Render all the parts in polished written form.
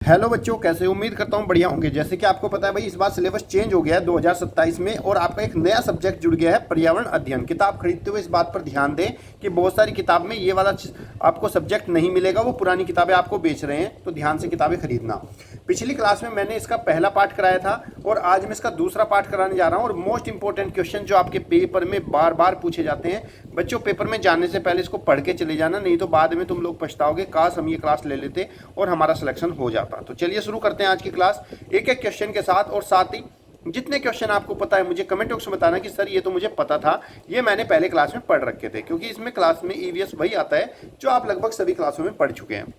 Hello बच्चों, कैसे हो? उम्मीद करता हूँ बढ़िया होंगे। जैसे कि आपको पता है भाई, इस बार सिलेबस चेंज हो गया है 2027 में और आपका एक नया सब्जेक्ट जुड़ गया है, पर्यावरण अध्ययन। किताब खरीदते हुए इस बात पर ध्यान दें कि बहुत सारी किताब में ये वाला आपको सब्जेक्ट नहीं मिलेगा, वो पुरानी किताबें आपको बेच रहे हैं, तो ध्यान से किताबें खरीदना। पिछली क्लास में मैंने इसका पहला पार्ट कराया था और आज मैं इसका दूसरा पार्ट कराने जा रहा हूँ। और मोस्ट इंपॉर्टेंट क्वेश्चन जो आपके पेपर में बार बार पूछे जाते हैं, बच्चों पेपर में जाने से पहले इसको पढ़ के चले जाना, नहीं तो बाद में तुम लोग पछताओगे, काश हम ये क्लास ले लेते और हमारा सिलेक्शन हो जाता। तो चलिए शुरू करते हैं आज की क्लास एक एक क्वेश्चन के साथ। और साथ ही जितने क्वेश्चन आपको पता है मुझे कमेंट बॉक्स में बताना कि सर ये तो मुझे पता था, ये मैंने पहले क्लास में पढ़ रखे थे, क्योंकि इसमें क्लास में ईवीएस वही आता है जो आप लगभग सभी क्लासों में पढ़ चुके हैं।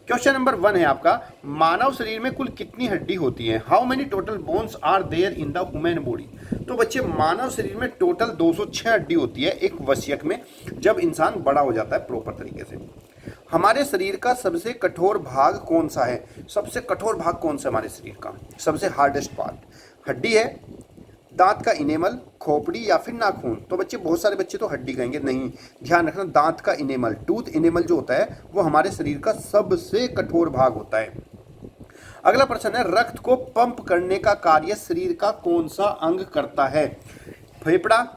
क्वेश्चन नंबर 1 है आपका, मानव शरीर में कुल कितनी हड्डी होती है? How many total bones are there in the human body? तो बच्चे मानव शरीर में टोटल 206 हड्डी होती है एक वयस्क में, जब इंसान बड़ा हो जाता है प्रॉपर तरीके से। हमारे शरीर का सबसे कठोर भाग कौन सा है? सबसे कठोर भाग कौन सा हमारे शरीर का? सबसे हार्डेस्ट पार्ट हड्डी है, दांत का इनेमल, खोपड़ी या फिर नाखून? तो बच्चे बहुत सारे बच्चे तो हड्डी कहेंगे, नहीं, ध्यान रखना, दांत का इनेमल, टूथ इनेमल जो होता है वो हमारे शरीर का सबसे कठोर भाग होता है। अगला प्रश्न है, रक्त को पंप करने का कार्य शरीर का कौन सा अंग करता है? फेफड़ा,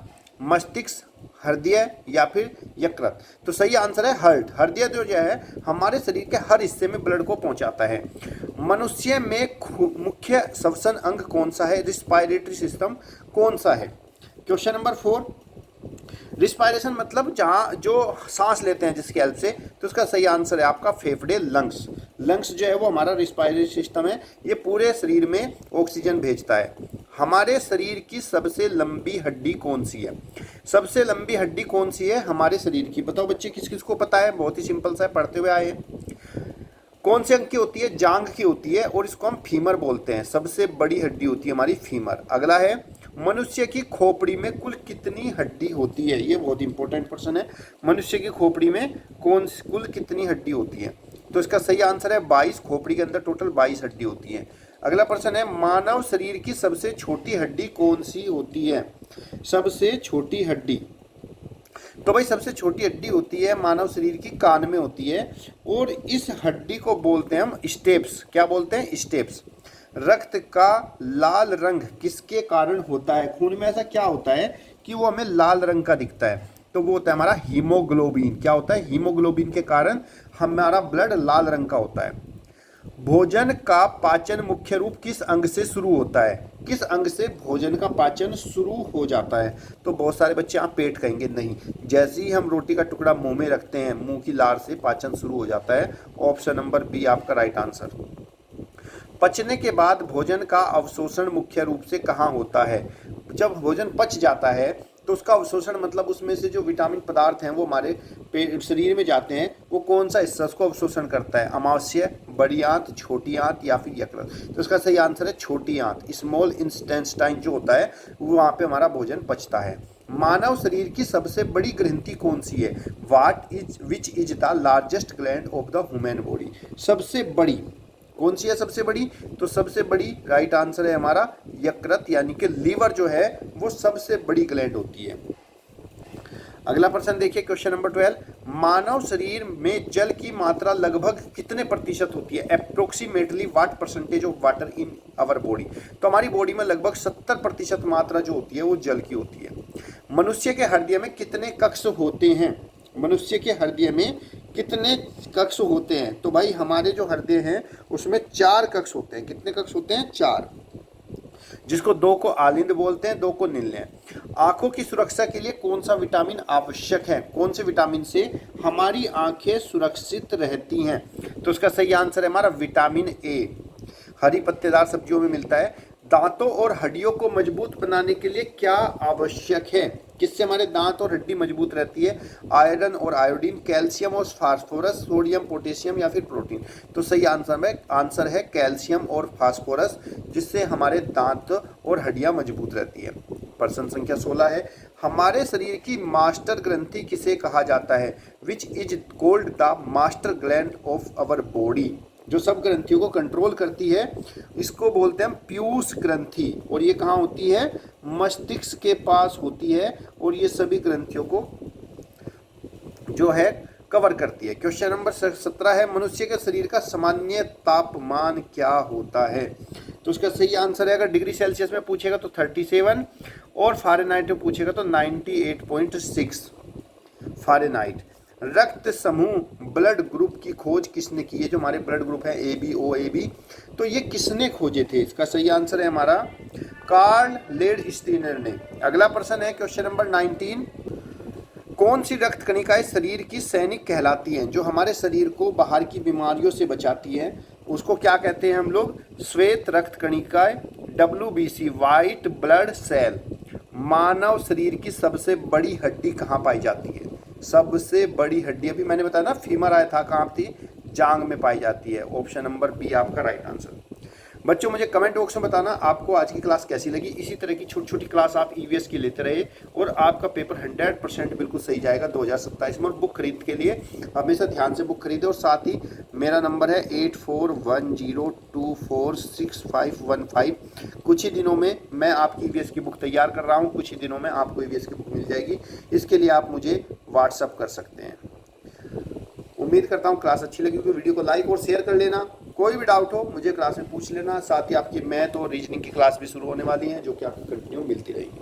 मस्तिष्क, हृदय या फिर यकृत? तो सही आंसर है हार्ट। हृदय जो है हमारे शरीर के हर हिस्से में ब्लड को पहुंचाता है। मनुष्य में मुख्य श्वसन अंग कौन सा है? रिस्पायरेटरी सिस्टम कौन सा है? क्वेश्चन नंबर 4, रिस्पायरेशन मतलब जहाँ जो सांस लेते हैं जिसकी हेल्प से, तो उसका सही आंसर है आपका फेफड़े, लंग्स। लंग्स जो है वो हमारा रिस्पायरेटरी सिस्टम है, ये पूरे शरीर में ऑक्सीजन भेजता है। हमारे शरीर की सबसे लंबी हड्डी कौन सी है? सबसे लंबी हड्डी कौन सी है हमारे शरीर की? बताओ बच्चे, किस किस को पता है? बहुत ही सिंपल सा है, पढ़ते हुए आए हैं। कौन से अंग की होती है? जांघ की होती है और इसको हम फीमर बोलते हैं। सबसे बड़ी हड्डी होती है हमारी फीमर। अगला है, मनुष्य की खोपड़ी में कुल कितनी हड्डी होती है? ये बहुत इंपॉर्टेंट प्रश्न है। मनुष्य की खोपड़ी में कुल कितनी हड्डी होती है? तो इसका सही आंसर है 22। खोपड़ी के अंदर टोटल 22 हड्डी होती है। अगला प्रश्न है, मानव शरीर की सबसे छोटी हड्डी कौन सी होती है? सबसे छोटी हड्डी, तो भाई सबसे छोटी हड्डी होती है मानव शरीर की कान में होती है, और इस हड्डी को बोलते हैं हम स्टेप्स। क्या बोलते हैं? स्टेप्स। रक्त का लाल रंग किसके कारण होता है? खून में ऐसा क्या होता है कि वो हमें लाल रंग का दिखता है? तो वो होता है हमारा हीमोग्लोबिन। क्या होता है? हीमोग्लोबिन के कारण हमारा ब्लड लाल रंग का होता है। भोजन का पाचन मुख्य रूप किस अंग से शुरू होता है? किस अंग से भोजन का पाचन शुरू हो जाता है? तो बहुत सारे बच्चे आप पेट कहेंगे, नहीं, जैसे ही हम रोटी का टुकड़ा मुंह में रखते हैं, मुंह की लार से पाचन शुरू हो जाता है। ऑप्शन नंबर बी आपका राइट आंसर। पचने के बाद भोजन का अवशोषण मुख्य रूप से कहाँ होता है? जब भोजन पच जाता है तो उसका अवशोषण मतलब उसमें से जो विटामिन पदार्थ हैं वो हमारे शरीर में जाते हैं, वो कौन सा हिस्सा उसको अवशोषण करता है? अमाशय, बड़ी आंत, छोटी आंत या फिर यकृत? तो इसका सही आंसर है छोटी आंत। स्मॉल इंटेस्टाइन जो होता है वो वहाँ पे हमारा भोजन पचता है। मानव शरीर की सबसे बड़ी ग्रंथि कौन सी है? Which is the largest gland of the human body? सबसे बड़ी कौन सी है? सबसे बड़ी, तो सबसे बड़ी राइट आंसर है हमारा यकृत, यानी कि लीवर जो है वो सबसे बड़ी ग्लैंड होती है। अगला प्रश्न देखिए, क्वेश्चन नंबर 12, मानव शरीर में जल की मात्रा लगभग कितने प्रतिशत होती है? Approximately what percentage of water in our body? तो हमारी बॉडी में लगभग 70% मात्रा जो होती है वो जल की होती है। मनुष्य के हृदय में कितने कक्ष होते हैं? मनुष्य के हृदय में कितने कक्ष होते हैं? तो भाई हमारे जो हृदय हैं उसमें 4 कक्ष होते हैं। कितने कक्ष होते हैं? 4, जिसको 2 को आलिंद बोलते हैं, 2 को निल्य। आंखों की सुरक्षा के लिए कौन सा विटामिन आवश्यक है? कौन से विटामिन से हमारी आंखें सुरक्षित रहती हैं? तो उसका सही आंसर है हमारा विटामिन ए। हरी पत्तेदार सब्जियों में मिलता है। दांतों और हड्डियों को मजबूत बनाने के लिए क्या आवश्यक है? किससे हमारे दांत और हड्डी मजबूत रहती है? आयरन और आयोडीन, कैल्शियम और फास्फोरस, सोडियम, पोटेशियम या फिर प्रोटीन? तो सही आंसर है कैल्शियम और फास्फोरस, जिससे हमारे दांत और हड्डियां मजबूत रहती है। प्रश्न संख्या 16 है, हमारे शरीर की मास्टर ग्रंथि किसे कहा जाता है? Which is called the master gland of our body? जो सब ग्रंथियों को कंट्रोल करती है, इसको बोलते हैं हम पीयूष ग्रंथि। और ये कहाँ होती है? मस्तिष्क के पास होती है। और ये सभी ग्रंथियों को जो है कवर करती है। क्वेश्चन नंबर 17 है, मनुष्य के शरीर का सामान्य तापमान क्या होता है? तो उसका सही आंसर है, अगर डिग्री सेल्सियस में पूछेगा तो 37 और फ़ारेनहाइट में पूछेगा तो 98.6 फ़ारेनहाइट। रक्त समूह ब्लड ग्रुप की खोज किसने की है? जो हमारे ब्लड ग्रुप है A B O A B, तो ये किसने खोजे थे? इसका सही आंसर है हमारा कार्ल लेडस्टीनर ने। अगला प्रश्न है क्वेश्चन नंबर 19, कौन सी रक्त कणिकाएं शरीर की सैनिक कहलाती हैं? जो हमारे शरीर को बाहर की बीमारियों से बचाती है उसको क्या कहते हैं हम लोग? श्वेत रक्त कणिकाएं, WBC व्हाइट ब्लड सेल। मानव शरीर की सबसे बड़ी हड्डी कहाँ पाई जाती है? सबसे बड़ी हड्डी अभी मैंने बताया ना, फीमर आया था, कहाँ थी? जांग में पाई जाती है। ऑप्शन नंबर बी आपका राइट आंसर। बच्चों मुझे कमेंट बॉक्स में बताना आपको आज की क्लास कैसी लगी। इसी तरह की छोटी छोटी क्लास आप ईवीएस की लेते रहे और आपका पेपर 100% बिल्कुल सही जाएगा 2027 में। और बुक खरीद के लिए हमेशा ध्यान से बुक खरीदे। और साथ ही मेरा नंबर है 8410246515। कुछ ही दिनों में मैं आपकी ईवीएस की बुक तैयार कर रहा हूँ, कुछ ही दिनों में आपको ईवीएस की बुक मिल जाएगी। इसके लिए आप मुझे व्हाट्सअप कर सकते हैं। उम्मीद करता हूँ क्लास अच्छी लगी, तो वीडियो को लाइक और शेयर कर लेना। कोई भी डाउट हो मुझे क्लास में पूछ लेना। साथ ही आपकी मैथ और रीजनिंग की क्लास भी शुरू होने वाली है, जो कि आपको कंटिन्यू मिलती रहेगी।